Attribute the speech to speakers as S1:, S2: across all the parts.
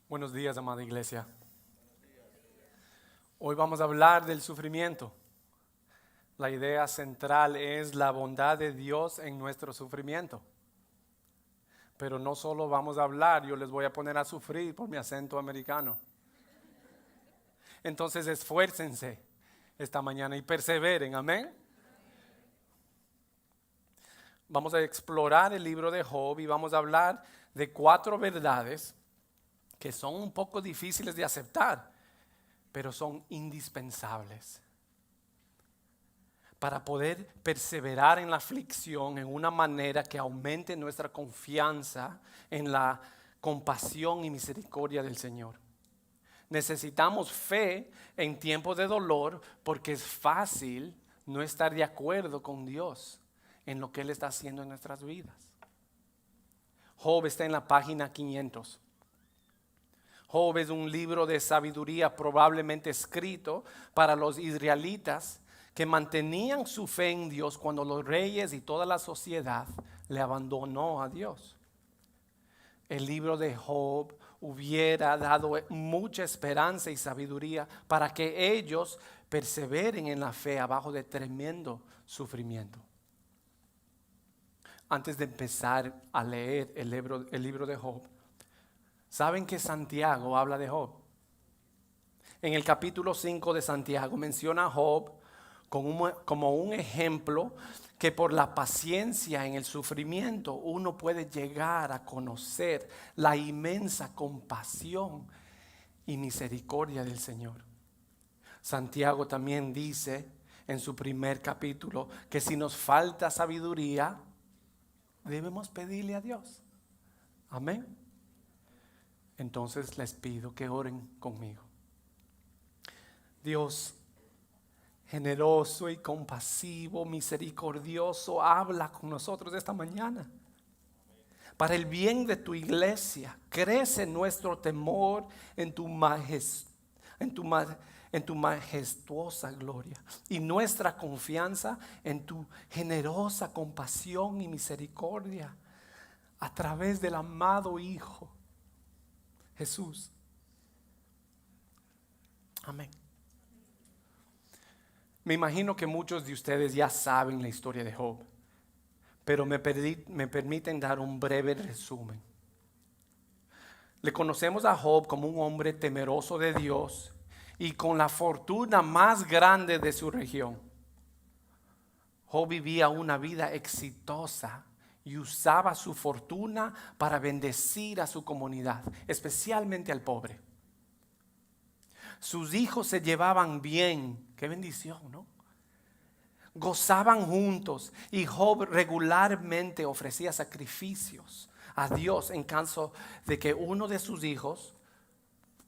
S1: Buenos días, amada iglesia. Hoy vamos a hablar del sufrimiento. La idea central es la bondad de Dios en nuestro sufrimiento. Pero no solo vamos a hablar, yo les voy a poner a sufrir por mi acento americano. Entonces esfuércense esta mañana y perseveren, amén. Vamos a explorar el libro de Job y vamos a hablar de 4 verdades que son un poco difíciles de aceptar, pero son indispensables para poder perseverar en la aflicción en una manera que aumente nuestra confianza en la compasión y misericordia del Señor. Necesitamos fe en tiempos de dolor porque es fácil no estar de acuerdo con Dios en lo que Él está haciendo en nuestras vidas. Job está en la página 500. Job es un libro de sabiduría probablemente escrito para los israelitas que mantenían su fe en Dios cuando los reyes y toda la sociedad le abandonó a Dios. El libro de Job hubiera dado mucha esperanza y sabiduría para que ellos perseveren en la fe abajo de tremendo sufrimiento. Antes de empezar a leer el libro de Job, ¿saben que Santiago habla de Job? En el capítulo 5 de Santiago menciona a Job como un ejemplo que por la paciencia en el sufrimiento uno puede llegar a conocer la inmensa compasión y misericordia del Señor. Santiago también dice en su primer capítulo que si nos falta sabiduría, debemos pedirle a Dios. Amén. Entonces les pido que oren conmigo. Dios, generoso y compasivo, misericordioso, habla con nosotros esta mañana. Para el bien de tu iglesia, crece nuestro temor en tu majestuosa gloria y nuestra confianza en tu generosa compasión y misericordia a través del amado Hijo Jesús. Amén. Me imagino que muchos de ustedes ya saben la historia de Job, pero me permiten dar un breve resumen. Le conocemos a Job como un hombre temeroso de Dios y con la fortuna más grande de su región. Job vivía una vida exitosa y usaba su fortuna para bendecir a su comunidad, especialmente al pobre. Sus hijos se llevaban bien, qué bendición, ¿no? Gozaban juntos y Job regularmente ofrecía sacrificios a Dios en caso de que uno de sus hijos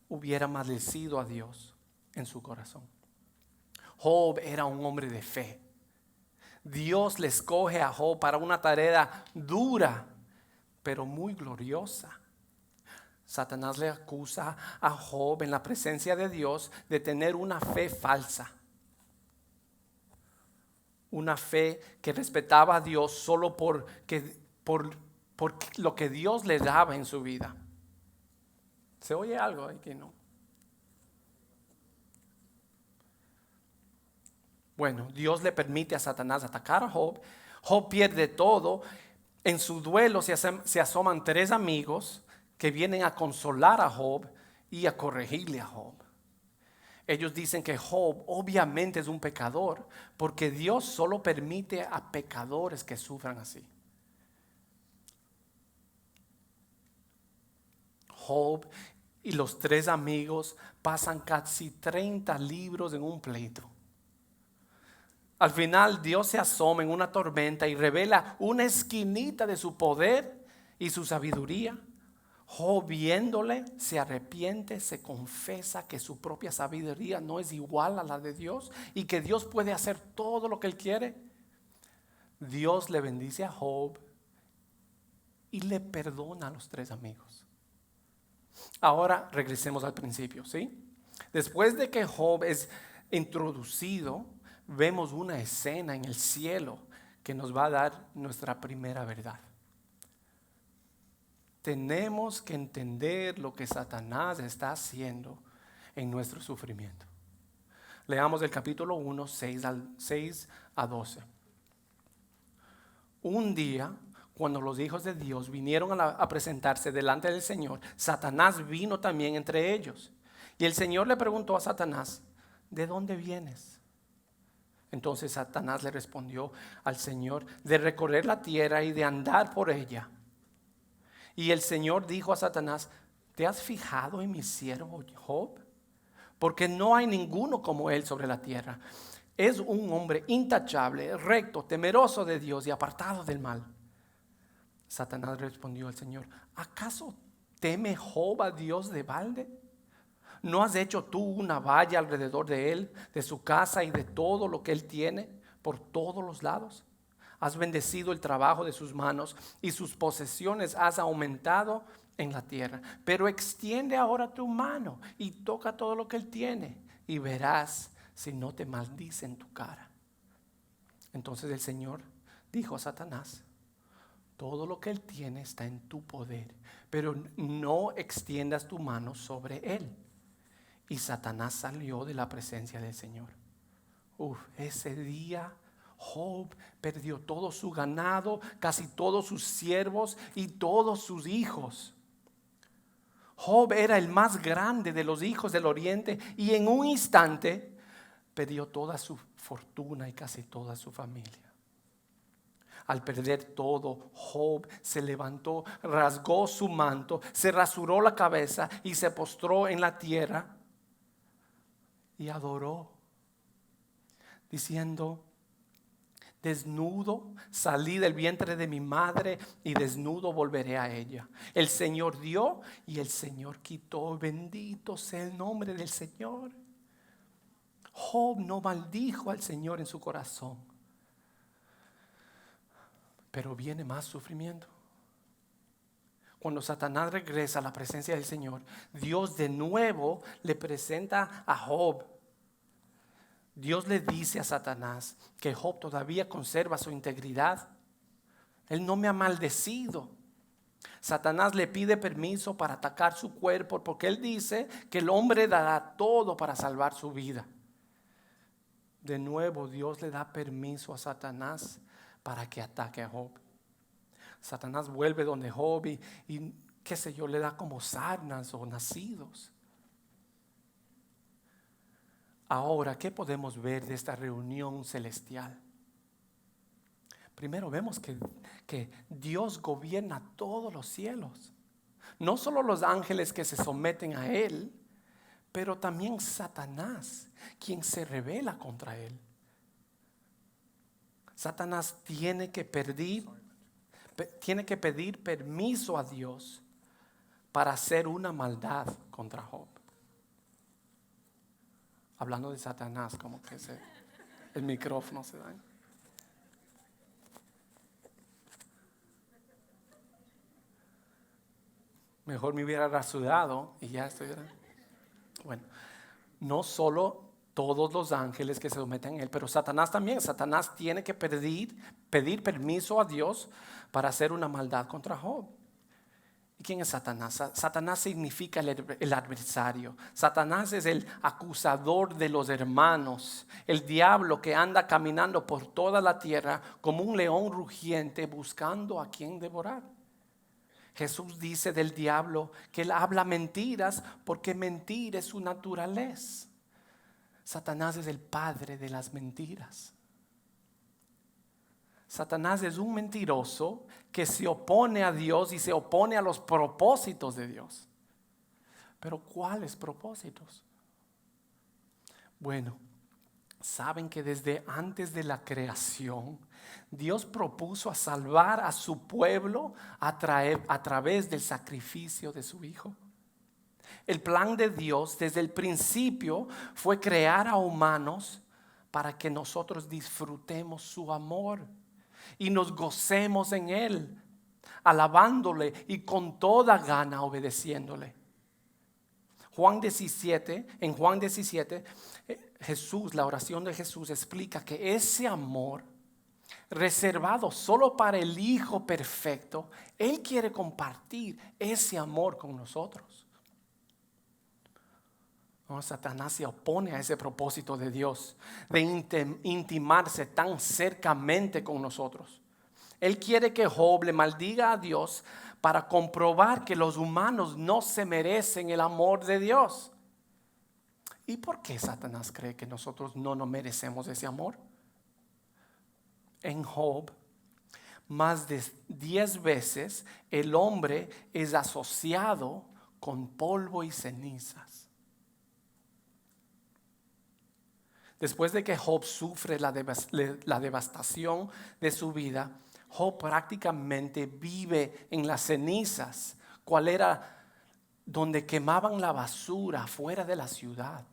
S1: hubiera maldecido a Dios en su corazón. Job era un hombre de fe. Dios le escoge a Job para una tarea dura, pero muy gloriosa. Satanás le acusa a Job en la presencia de Dios de tener una fe falsa. Una fe que respetaba a Dios solo por lo que Dios le daba en su vida. ¿Se oye algo aquí? No. Bueno, Dios le permite a Satanás atacar a Job. Job pierde todo. En su duelo se asoman 3 amigos que vienen a consolar a Job y a corregirle a Job. Ellos dicen que Job obviamente es un pecador porque Dios solo permite a pecadores que sufran así. Job y los 3 amigos pasan casi 30 libros en un pleito. Al final Dios se asoma en una tormenta y revela una esquinita de su poder y su sabiduría. Job, viéndole, se arrepiente, se confesa que su propia sabiduría no es igual a la de Dios y que Dios puede hacer todo lo que Él quiere. Dios le bendice a Job y le perdona a los 3 amigos. Ahora regresemos al principio, ¿sí? Después de que Job es introducido, vemos una escena en el cielo que nos va a dar nuestra primera verdad. tenemos que entender lo que Satanás está haciendo en nuestro sufrimiento. Leamos el capítulo 1, 6 a 12. Un día, cuando los hijos de Dios vinieron a presentarse delante del Señor, Satanás vino también entre ellos. Y el Señor le preguntó a Satanás: ¿de dónde vienes? Entonces Satanás le respondió al Señor: de recorrer la tierra y de andar por ella. Y el Señor dijo a Satanás: ¿te has fijado en mi siervo Job? Porque no hay ninguno como él sobre la tierra. Es un hombre intachable, recto, temeroso de Dios y apartado del mal. Satanás respondió al Señor: ¿acaso teme Job a Dios de balde? ¿No has hecho tú una valla alrededor de él, de su casa y de todo lo que él tiene por todos los lados? Has bendecido el trabajo de sus manos y sus posesiones has aumentado en la tierra. Pero extiende ahora tu mano y toca todo lo que él tiene y verás si no te maldice en tu cara. Entonces el Señor dijo a Satanás: todo lo que él tiene está en tu poder, pero no extiendas tu mano sobre él. Y Satanás salió de la presencia del Señor. Ese día Job perdió todo su ganado, casi todos sus siervos y todos sus hijos. Job era el más grande de los hijos del oriente y en un instante perdió toda su fortuna y casi toda su familia. Al perder todo, Job se levantó, rasgó su manto, se rasuró la cabeza y se postró en la tierra y adoró, diciendo: desnudo salí del vientre de mi madre y desnudo volveré a ella. El Señor dio y el Señor quitó. Bendito sea el nombre del Señor. Job no maldijo al Señor en su corazón. Pero viene más sufrimiento. Cuando Satanás regresa a la presencia del Señor, Dios de nuevo le presenta a Job. Dios le dice a Satanás que Job todavía conserva su integridad. Él no me ha maldecido. Satanás le pide permiso para atacar su cuerpo porque él dice que el hombre dará todo para salvar su vida. De nuevo Dios le da permiso a Satanás para que ataque a Job. Satanás vuelve donde Job y qué sé yo, le da como sarnas o nacidos. Ahora, ¿qué podemos ver de esta reunión celestial? Primero vemos que Dios gobierna todos los cielos. No solo los ángeles que se someten a Él, pero también Satanás, quien se rebela contra Él. Satanás tiene que pedir permiso a Dios para hacer una maldad contra Job. Hablando de Satanás, como que el micrófono se daña. Mejor me hubiera rasurado y ya estoy. Bueno, no solo todos los ángeles que se someten a él, pero Satanás también. Satanás tiene que pedir permiso a Dios para hacer una maldad contra Job. ¿Y quién es Satanás? Satanás significa el adversario. Satanás es el acusador de los hermanos, el diablo que anda caminando por toda la tierra como un león rugiente buscando a quien devorar. Jesús dice del diablo que él habla mentiras porque mentir es su naturaleza. Satanás es el padre de las mentiras. Satanás es un mentiroso que se opone a Dios y se opone a los propósitos de Dios. Pero ¿cuáles propósitos? Bueno, saben que desde antes de la creación, Dios propuso a salvar a su pueblo a través del sacrificio de su Hijo. El plan de Dios desde el principio fue crear a humanos para que nosotros disfrutemos su amor y nos gocemos en Él, alabándole y con toda gana obedeciéndole. En Juan 17, Jesús, la oración de Jesús explica que ese amor reservado solo para el Hijo perfecto, Él quiere compartir ese amor con nosotros. No, Satanás se opone a ese propósito de Dios de intimarse tan cercamente con nosotros. Él quiere que Job le maldiga a Dios para comprobar que los humanos no se merecen el amor de Dios. ¿Y por qué Satanás cree que nosotros no nos merecemos ese amor? En Job, más de 10 veces el hombre es asociado con polvo y cenizas. Después de que Job sufre la devastación de su vida, Job prácticamente vive en las cenizas, cual era donde quemaban la basura fuera de la ciudad.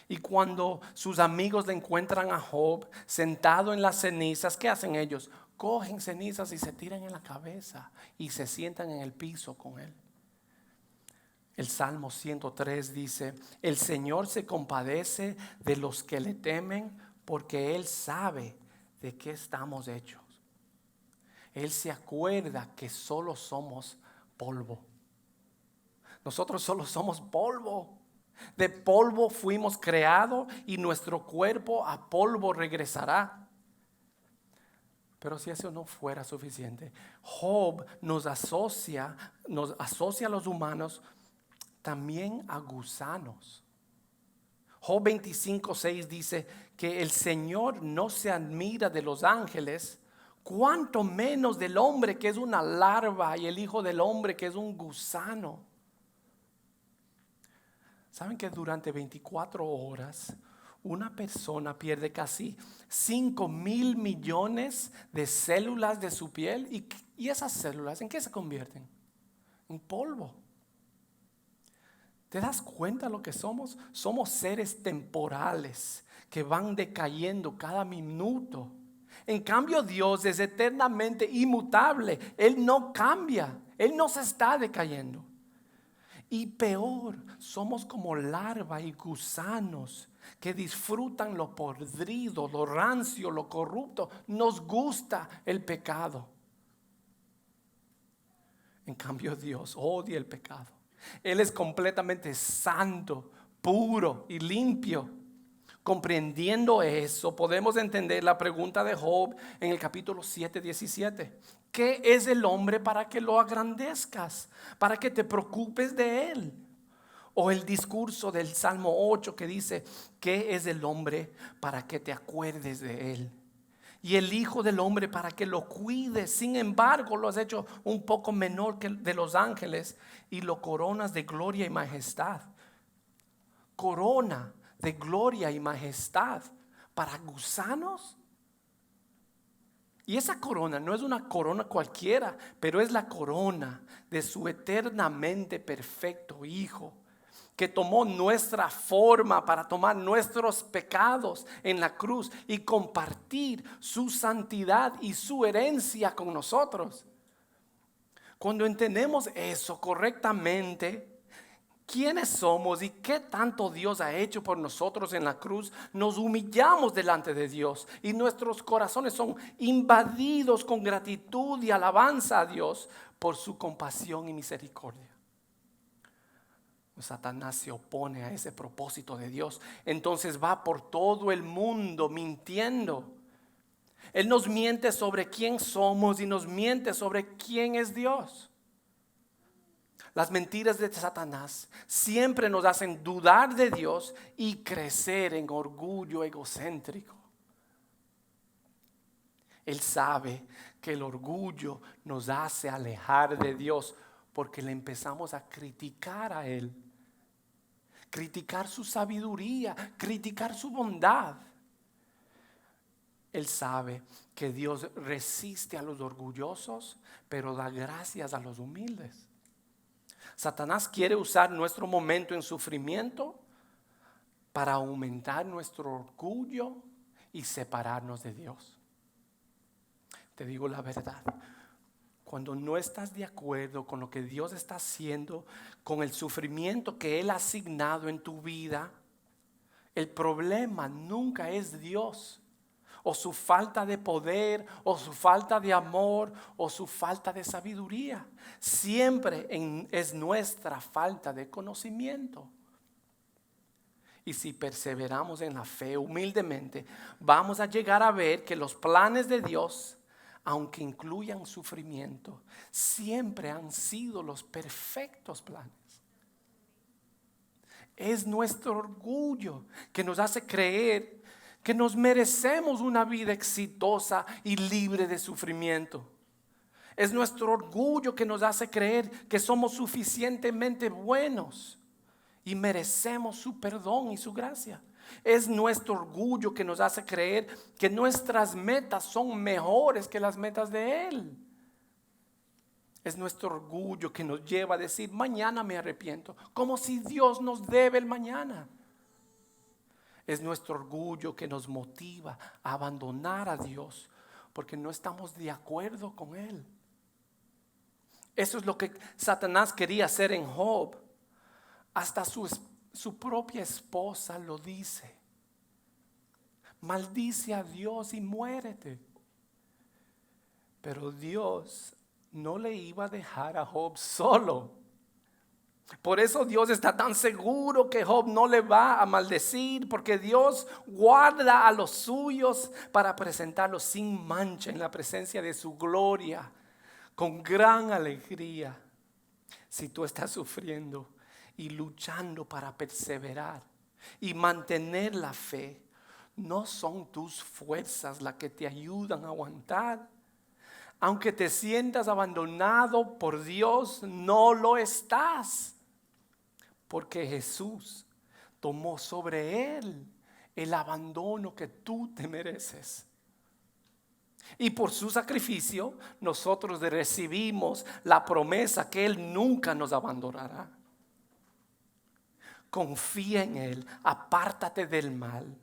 S1: Y cuando sus amigos le encuentran a Job sentado en las cenizas, ¿qué hacen ellos? Cogen cenizas y se tiran en la cabeza y se sientan en el piso con él. El Salmo 103 dice: el Señor se compadece de los que le temen, porque Él sabe de qué estamos hechos. Él se acuerda que solo somos polvo. Nosotros solo somos polvo. De polvo fuimos creados y nuestro cuerpo a polvo regresará. Pero si eso no fuera suficiente, Job nos asocia a los humanos también a gusanos. Job 25:6 dice que el Señor no se admira de los ángeles, cuanto menos del hombre, que es una larva, y el Hijo del Hombre, que es un gusano. ¿Saben que durante 24 horas una persona pierde casi 5,000 millones de células de su piel? ¿Y esas células en qué se convierten? En polvo. ¿Te das cuenta lo que somos? Somos seres temporales que van decayendo cada minuto. En cambio, Dios es eternamente inmutable. Él no cambia. Él no se está decayendo. Y peor, somos como larvas y gusanos que disfrutan lo podrido, lo rancio, lo corrupto. Nos gusta el pecado. En cambio, Dios odia el pecado. Él es completamente santo, puro y limpio. Comprendiendo eso, podemos entender la pregunta de Job en el capítulo 7:17. ¿Qué es el hombre para que lo agrandezcas? Para que te preocupes de él. O el discurso del Salmo 8 que dice: ¿qué es el hombre para que te acuerdes de él? Y el Hijo del Hombre para que lo cuides. Sin embargo, lo has hecho un poco menor que de los ángeles y lo coronas de gloria y majestad. Corona de gloria y majestad para gusanos. Y esa corona no es una corona cualquiera, pero es la corona de su eternamente perfecto Hijo, que tomó nuestra forma para tomar nuestros pecados en la cruz y compartir su santidad y su herencia con nosotros. Cuando entendemos eso correctamente, quiénes somos y qué tanto Dios ha hecho por nosotros en la cruz, nos humillamos delante de Dios y nuestros corazones son invadidos con gratitud y alabanza a Dios por su compasión y misericordia. Satanás se opone a ese propósito de Dios. Entonces va por todo el mundo mintiendo. Él nos miente sobre quién somos y nos miente sobre quién es Dios. Las mentiras de Satanás siempre nos hacen dudar de Dios y crecer en orgullo egocéntrico. Él sabe que el orgullo nos hace alejar de Dios porque le empezamos a criticar a Él. Criticar su sabiduría, criticar su bondad. Él sabe que Dios resiste a los orgullosos, pero da gracias a los humildes. Satanás quiere usar nuestro momento en sufrimiento para aumentar nuestro orgullo y separarnos de Dios. Te digo la verdad. Cuando no estás de acuerdo con lo que Dios está haciendo, con el sufrimiento que Él ha asignado en tu vida, El problema nunca es Dios, o su falta de poder, o su falta de amor, o su falta de sabiduría. Siempre es nuestra falta de conocimiento. Y si perseveramos en la fe humildemente, vamos a llegar a ver que los planes de Dios, aunque incluyan sufrimiento, siempre han sido los perfectos planes. Es nuestro orgullo que nos hace creer que nos merecemos una vida exitosa y libre de sufrimiento. Es nuestro orgullo que nos hace creer que somos suficientemente buenos y merecemos su perdón y su gracia. Es nuestro orgullo que nos hace creer que nuestras metas son mejores que las metas de Él. Es nuestro orgullo que nos lleva a decir, mañana me arrepiento, como si Dios nos debe el mañana. Es nuestro orgullo que nos motiva a abandonar a Dios porque no estamos de acuerdo con Él. Eso es lo que Satanás quería hacer en Job. Hasta su propia esposa lo dice. Maldice a Dios y muérete. Pero Dios no le iba a dejar a Job solo. Por eso Dios está tan seguro que Job no le va a maldecir, porque Dios guarda a los suyos para presentarlos sin mancha en la presencia de su gloria, con gran alegría. Si tú estás sufriendo y luchando para perseverar y mantener la fe, no son tus fuerzas las que te ayudan a aguantar. Aunque te sientas abandonado por Dios, no lo estás. Porque Jesús tomó sobre Él el abandono que tú te mereces. Y por su sacrificio nosotros recibimos la promesa que Él nunca nos abandonará. Confía en Él, apártate del mal,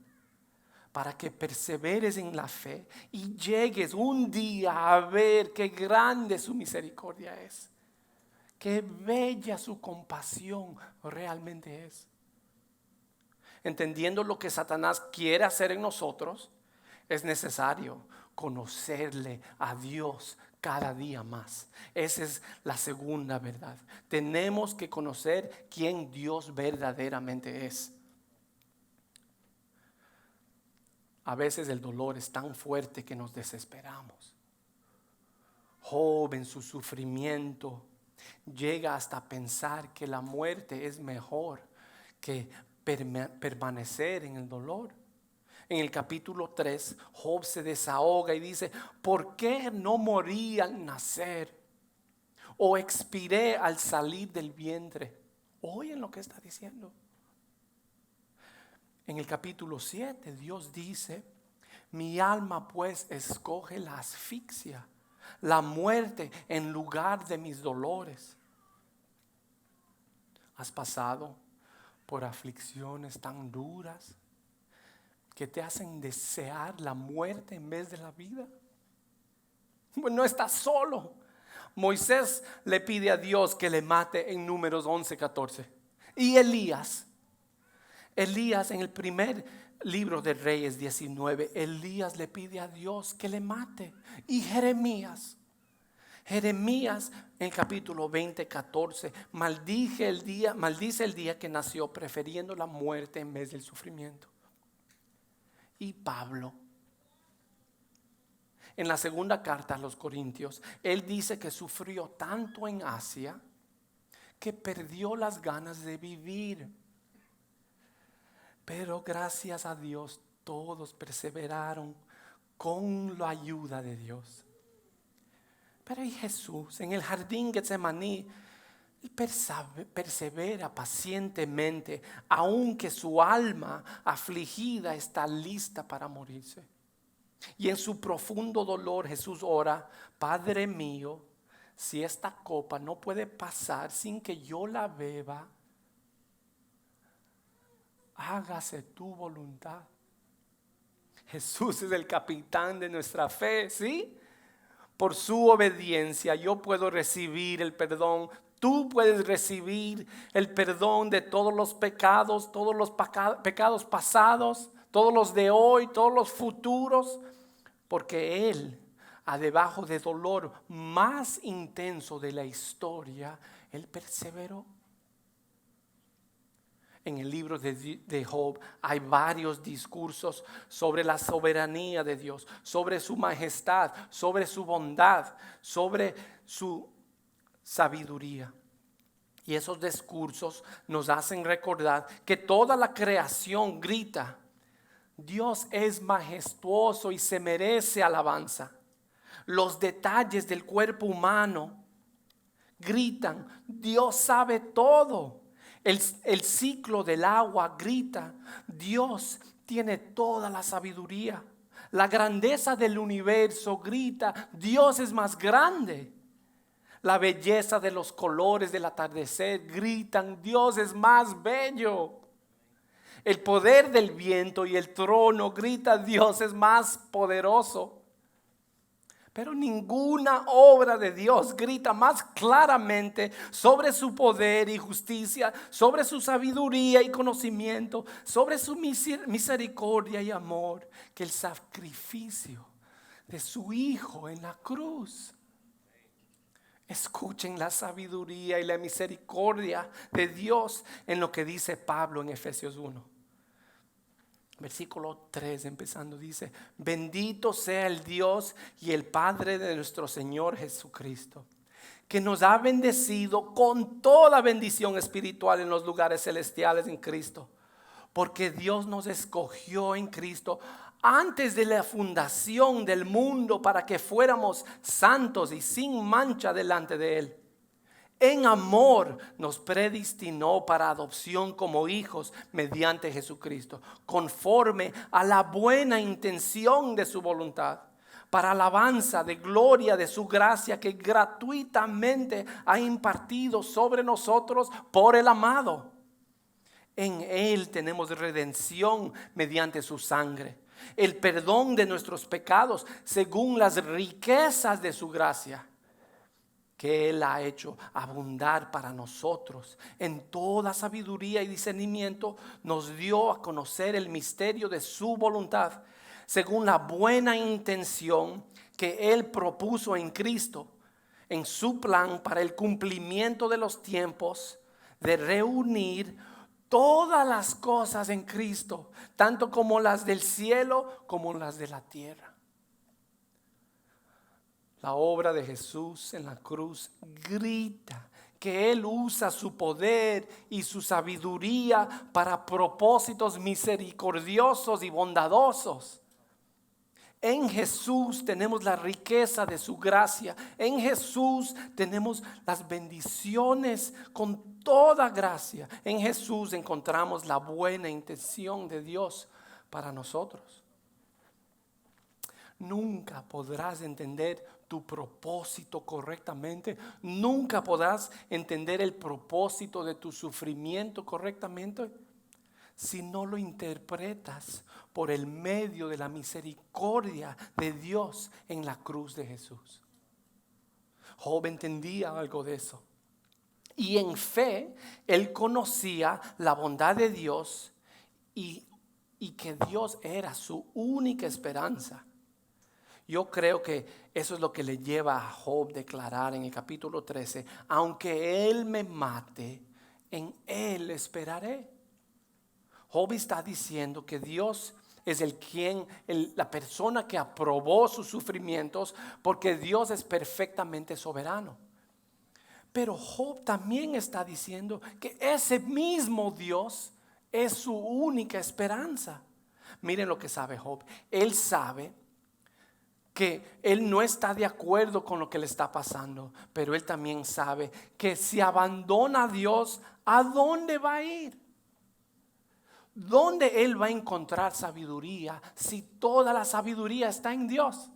S1: para que perseveres en la fe y llegues un día a ver qué grande su misericordia es. Qué bella su compasión realmente es. Entendiendo lo que Satanás quiere hacer en nosotros, es necesario conocerle a Dios cada día más. Esa es la segunda verdad. Tenemos que conocer quién Dios verdaderamente es. A veces el dolor es tan fuerte que nos desesperamos. Job en su sufrimiento llega hasta pensar que la muerte es mejor que permanecer en el dolor. En el capítulo 3, Job se desahoga y dice, ¿por qué no morí al nacer? O expiré al salir del vientre. Oyen lo que está diciendo. En el capítulo 7, Dios dice, mi alma pues escoge la asfixia, la muerte en lugar de mis dolores. ¿Has pasado por aflicciones tan duras que te hacen desear la muerte en vez de la vida? Pues no estás solo. Moisés le pide a Dios que le mate en Números 11:14. Y Elías en el primer libro de Reyes 19, Elías le pide a Dios que le mate. Y Jeremías en el capítulo 20:14 maldice el día que nació, prefiriendo la muerte en vez del sufrimiento. Y Pablo, en la segunda carta a los Corintios, él dice que sufrió tanto en Asia que perdió las ganas de vivir. Pero gracias a Dios todos perseveraron con la ayuda de Dios. Pero y Jesús en el jardín Getsemaní, él persevera pacientemente, aunque su alma afligida está lista para morirse. Y en su profundo dolor Jesús ora, Padre mío, si esta copa no puede pasar sin que yo la beba, hágase tu voluntad. Jesús es el capitán de nuestra fe, ¿sí? por su obediencia, yo puedo recibir el perdón. Tú puedes recibir el perdón de todos los pecados pasados, todos los de hoy, todos los futuros, porque Él, a debajo de dolor más intenso de la historia, Él perseveró. En el libro de Job hay varios discursos sobre la soberanía de Dios, sobre su majestad, sobre su bondad, sobre su sabiduría. Y esos discursos nos hacen recordar que toda la creación grita: Dios es majestuoso y se merece alabanza. Los detalles del cuerpo humano gritan: Dios sabe todo. El ciclo del agua grita: Dios tiene toda la sabiduría. La grandeza del universo grita: Dios es más grande. La belleza de los colores del atardecer gritan: Dios es más bello. El poder del viento y el trono grita: Dios es más poderoso. Pero ninguna obra de Dios grita más claramente sobre su poder y justicia, sobre su sabiduría y conocimiento, sobre su misericordia y amor, que el sacrificio de su Hijo en la cruz. Escuchen la sabiduría y la misericordia de Dios en lo que dice Pablo en Efesios 1. Versículo 3 empezando dice: bendito sea el Dios y el Padre de nuestro Señor Jesucristo, que nos ha bendecido con toda bendición espiritual en los lugares celestiales en Cristo, porque Dios nos escogió en Cristo antes de la fundación del mundo para que fuéramos santos y sin mancha delante de Él. En amor nos predestinó para adopción como hijos mediante Jesucristo, conforme a la buena intención de su voluntad, para alabanza de gloria de su gracia que gratuitamente ha impartido sobre nosotros por el amado. En Él tenemos redención mediante su sangre, el perdón de nuestros pecados según las riquezas de su gracia, que Él ha hecho abundar para nosotros en toda sabiduría y discernimiento. Nos dio a conocer el misterio de su voluntad, según la buena intención que Él propuso en Cristo, en su plan para el cumplimiento de los tiempos, de reunir todas las cosas en Cristo, tanto como las del cielo como las de la tierra. La obra de Jesús en la cruz grita que Él usa su poder y su sabiduría para propósitos misericordiosos y bondadosos. En Jesús tenemos la riqueza de su gracia. En Jesús tenemos las bendiciones con toda gracia. En Jesús encontramos la buena intención de Dios para nosotros. Nunca podrás entender tu propósito correctamente. Nunca podrás entender el propósito de tu sufrimiento correctamente si no lo interpretas por el medio de la misericordia de Dios en la cruz de Jesús. Job entendía algo de eso. Y en fe, él conocía la bondad de Dios y que Dios era su única esperanza. Yo creo que eso es lo que le lleva a Job a declarar en el capítulo 13: aunque Él me mate, en Él esperaré. Job está diciendo que Dios es la persona que aprobó sus sufrimientos, porque Dios es perfectamente soberano. Pero Job también está diciendo que ese mismo Dios es su única esperanza. Miren lo que sabe Job. Él sabe que él no está de acuerdo con lo que le está pasando, pero él también sabe que si abandona a Dios, ¿a dónde va a ir? ¿Dónde él va a encontrar sabiduría si toda la sabiduría está en Dios?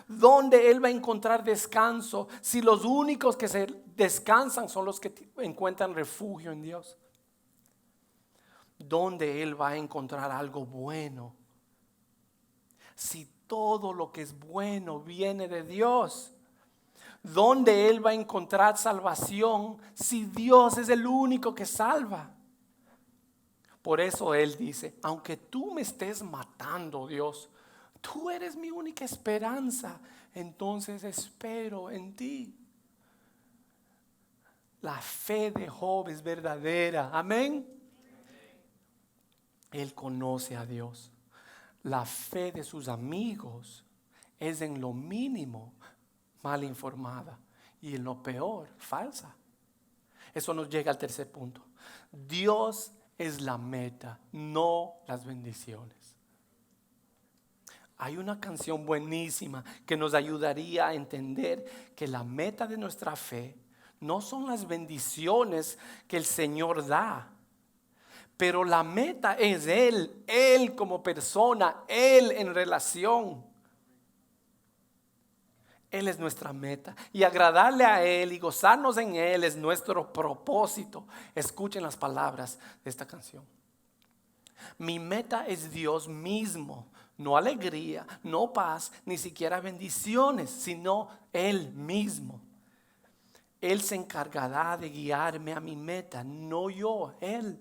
S1: ¿Dónde él va a encontrar descanso si los únicos que se descansan son los que encuentran refugio en Dios? ¿Dónde él va a encontrar algo bueno si todo lo que es bueno viene de Dios. ¿Dónde Él va a encontrar salvación si Dios es el único que salva? Por eso Él dice, aunque tú me estés matando, Dios, tú eres mi única esperanza, entonces espero en ti. La fe de Job es verdadera, amén. Él conoce a Dios. La fe de sus amigos es en lo mínimo mal informada y en lo peor falsa. Eso nos llega al tercer punto. Dios es la meta, no las bendiciones. Hay una canción buenísima que nos ayudaría a entender que la meta de nuestra fe no son las bendiciones que el Señor da, pero la meta es Él como persona, Él en relación. Él es nuestra meta y agradarle a Él y gozarnos en Él es nuestro propósito. Escuchen las palabras de esta canción. Mi meta es Dios mismo, no alegría, no paz, ni siquiera bendiciones, sino Él mismo. Él se encargará de guiarme a mi meta, no yo, Él.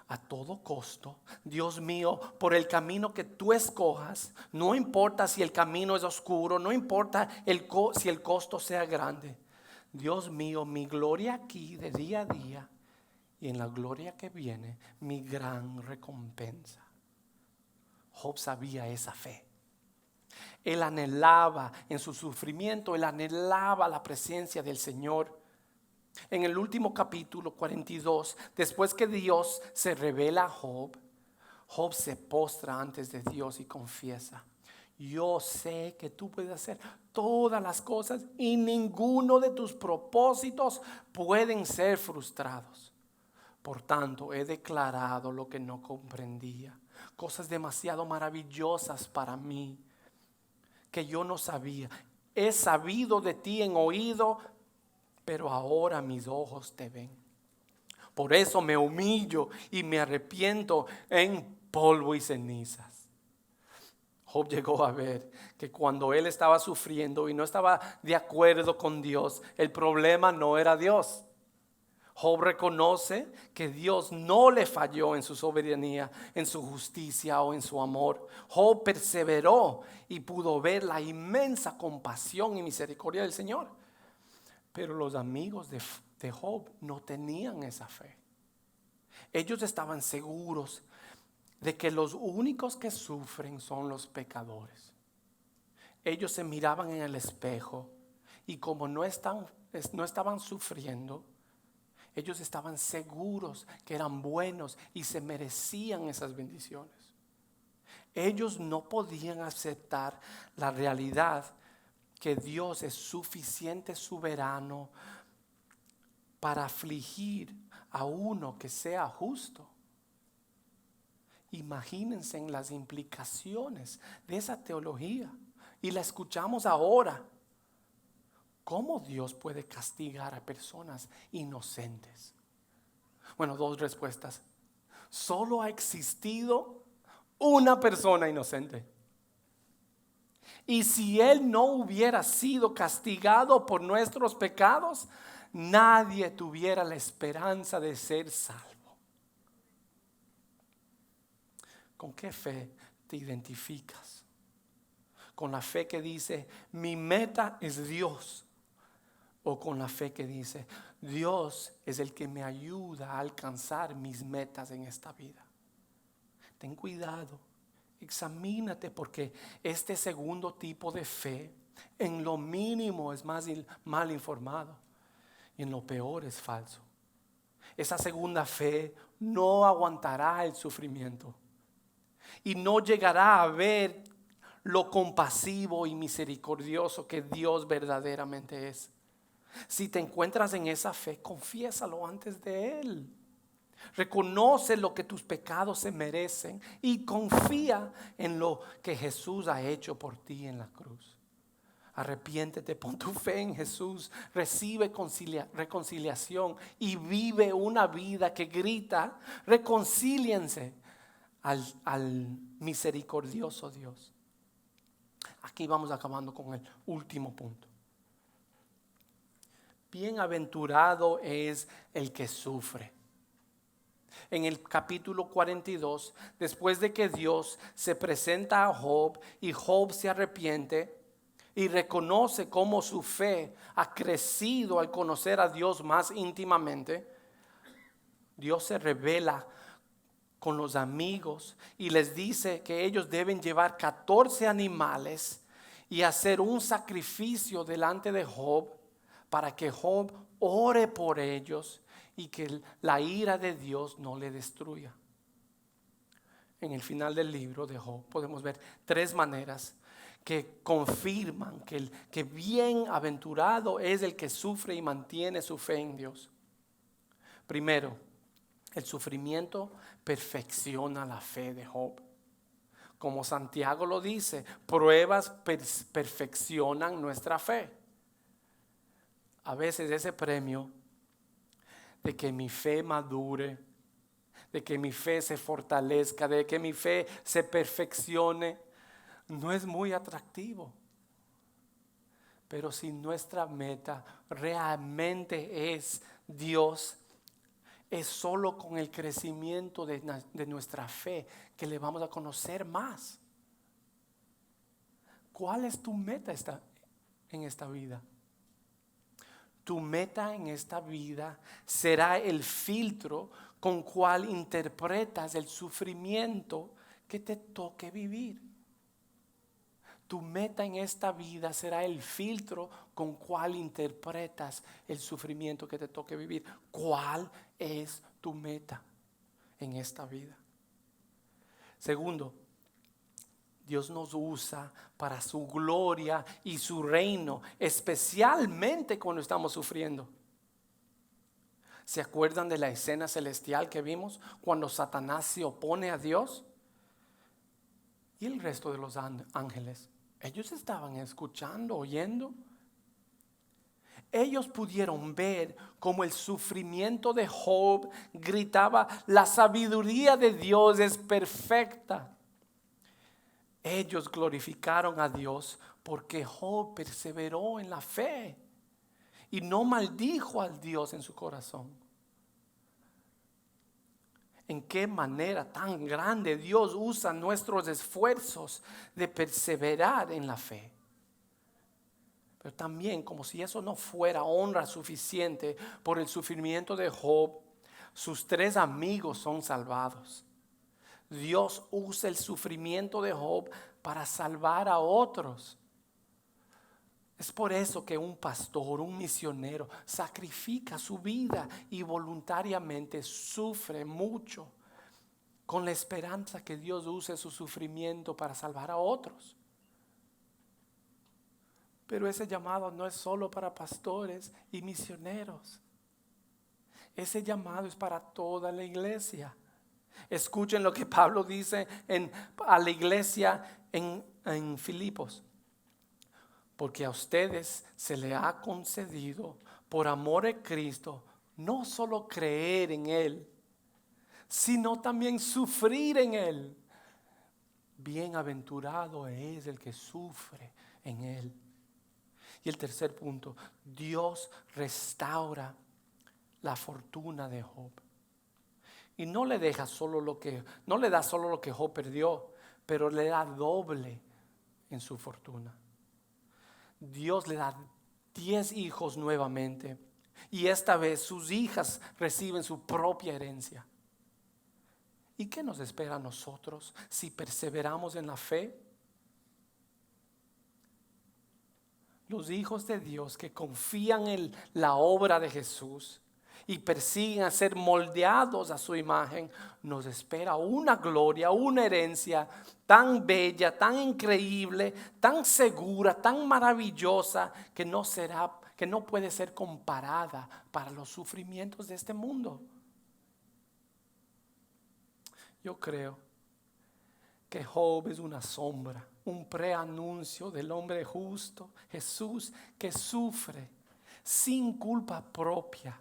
S1: A todo costo, Dios mío, por el camino que tú escojas, no importa si el camino es oscuro, no importa si el costo sea grande. Dios mío, mi gloria aquí de día a día y en la gloria que viene, mi gran recompensa. Job sabía esa fe. Él anhelaba en su sufrimiento, él anhelaba la presencia del Señor. En el último capítulo 42, después que Dios se revela a Job, Job se postra antes de Dios y confiesa: yo sé que tú puedes hacer todas las cosas y ninguno de tus propósitos pueden ser frustrados. Por tanto, he declarado lo que no comprendía, cosas demasiado maravillosas para mí que yo no sabía. He sabido de ti en oído, pero ahora mis ojos te ven. Por eso me humillo y me arrepiento en polvo y cenizas. Job llegó a ver que cuando él estaba sufriendo y no estaba de acuerdo con Dios, el problema no era Dios. Job reconoce que Dios no le falló en su soberanía, en su justicia o en su amor. Job perseveró y pudo ver la inmensa compasión y misericordia del Señor. Pero los amigos de Job no tenían esa fe. Ellos estaban seguros de que los únicos que sufren son los pecadores. Ellos se miraban en el espejo y como no estaban sufriendo, ellos estaban seguros que eran buenos y se merecían esas bendiciones. Ellos no podían aceptar la realidad que Dios es suficiente soberano para afligir a uno que sea justo. Imagínense en las implicaciones de esa teología y la escuchamos ahora. ¿Cómo Dios puede castigar a personas inocentes? Bueno, dos respuestas. Solo ha existido una persona inocente. Y si Él no hubiera sido castigado por nuestros pecados, nadie tuviera la esperanza de ser salvo. ¿Con qué fe te identificas? ¿Con la fe que dice, mi meta es Dios? ¿O con la fe que dice, Dios es el que me ayuda a alcanzar mis metas en esta vida? Ten cuidado. Examínate, porque este segundo tipo de fe en lo mínimo es más mal informado y en lo peor es falso. Esa segunda fe no aguantará el sufrimiento y no llegará a ver lo compasivo y misericordioso que Dios verdaderamente es. Si te encuentras en esa fe, confiésalo antes de Él. Reconoce lo que tus pecados se merecen y confía en lo que Jesús ha hecho por ti en la cruz. Arrepiéntete, pon tu fe en Jesús, recibe reconciliación y vive una vida que grita: reconcíliense al misericordioso Dios. Aquí vamos acabando con el último punto. Bienaventurado es el que sufre. En el capítulo 42, después de que Dios se presenta a Job y Job se arrepiente y reconoce cómo su fe ha crecido al conocer a Dios más íntimamente, Dios se revela con los amigos y les dice que ellos deben llevar 14 animales y hacer un sacrificio delante de Job para que Job ore por ellos y que la ira de Dios no le destruya. En el final del libro de Job podemos ver 3 maneras que confirman que bienaventurado es el que sufre y mantiene su fe en Dios. Primero, el sufrimiento perfecciona la fe de Job. Como Santiago lo dice, pruebas perfeccionan nuestra fe. A veces ese premio de que mi fe madure, de que mi fe se fortalezca, de que mi fe se perfeccione, no es muy atractivo. Pero si nuestra meta realmente es Dios, es solo con el crecimiento de nuestra fe que le vamos a conocer más. ¿Cuál es tu meta en esta vida? Tu meta en esta vida será el filtro con cual interpretas el sufrimiento que te toque vivir. Tu meta en esta vida será el filtro con cual interpretas el sufrimiento que te toque vivir. ¿Cuál es tu meta en esta vida? Segundo, Dios nos usa para su gloria y su reino, especialmente cuando estamos sufriendo. ¿Se acuerdan de la escena celestial que vimos cuando Satanás se opone a Dios? Y el resto de los ángeles, ellos estaban escuchando, oyendo. Ellos pudieron ver cómo el sufrimiento de Job gritaba: la sabiduría de Dios es perfecta. Ellos glorificaron a Dios porque Job perseveró en la fe y no maldijo al Dios en su corazón. ¿En qué manera tan grande Dios usa nuestros esfuerzos de perseverar en la fe? Pero también, como si eso no fuera honra suficiente por el sufrimiento de Job, sus 3 amigos son salvados. Dios usa el sufrimiento de Job para salvar a otros. Es por eso que un pastor, un misionero, sacrifica su vida y voluntariamente sufre mucho, con la esperanza que Dios use su sufrimiento para salvar a otros. Pero ese llamado no es solo para pastores y misioneros. Ese llamado es para toda la iglesia. Escuchen lo que Pablo dice a la iglesia en Filipos. Porque a ustedes se le ha concedido por amor a Cristo no solo creer en Él, sino también sufrir en Él. Bienaventurado es el que sufre en Él. Y el tercer punto, Dios restaura la fortuna de Job. Y no le deja no le da solo lo que Job perdió, pero le da doble en su fortuna. Dios le da 10 hijos nuevamente, y esta vez sus hijas reciben su propia herencia. ¿Y qué nos espera a nosotros si perseveramos en la fe? Los hijos de Dios que confían en la obra de Jesús y persiguen a ser moldeados a su imagen, nos espera una gloria, una herencia tan bella, tan increíble, tan segura, tan maravillosa, que no puede ser comparada para los sufrimientos de este mundo. Yo creo que Job es una sombra, un preanuncio del hombre justo, Jesús, que sufre sin culpa propia,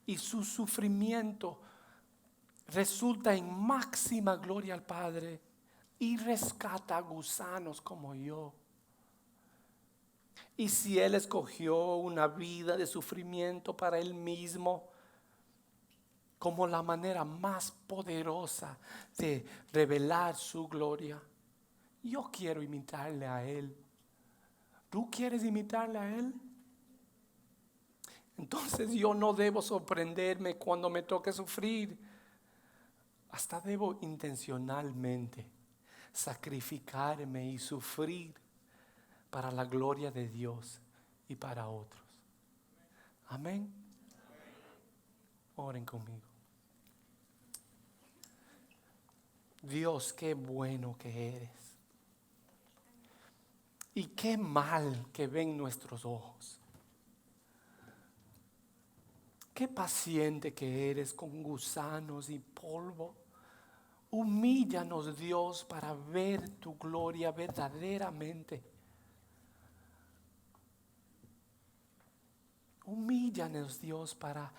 S1: y su sufrimiento resulta en máxima gloria al Padre y rescata a gusanos como yo. Y si Él escogió una vida de sufrimiento para Él mismo, como la manera más poderosa de revelar su gloria, yo quiero imitarle a Él. ¿Tú quieres imitarle a Él? Entonces yo no debo sorprenderme cuando me toque sufrir. Hasta debo intencionalmente sacrificarme y sufrir para la gloria de Dios y para otros. Amén. Oren conmigo. Dios, qué bueno que eres. Y qué mal que ven nuestros ojos. Qué paciente que eres con gusanos y polvo. Humíllanos, Dios, para ver tu gloria verdaderamente. Humíllanos, Dios, para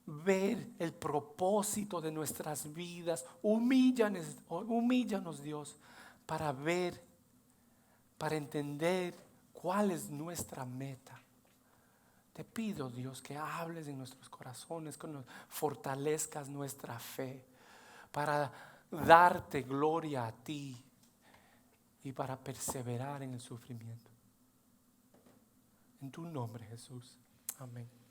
S1: ver el propósito de nuestras vidas. Humíllanos, Dios, para ver, para entender cuál es nuestra meta. Te pido, Dios, que hables en nuestros corazones, que nos fortalezcas nuestra fe para darte gloria a ti y para perseverar en el sufrimiento. En tu nombre, Jesús. Amén.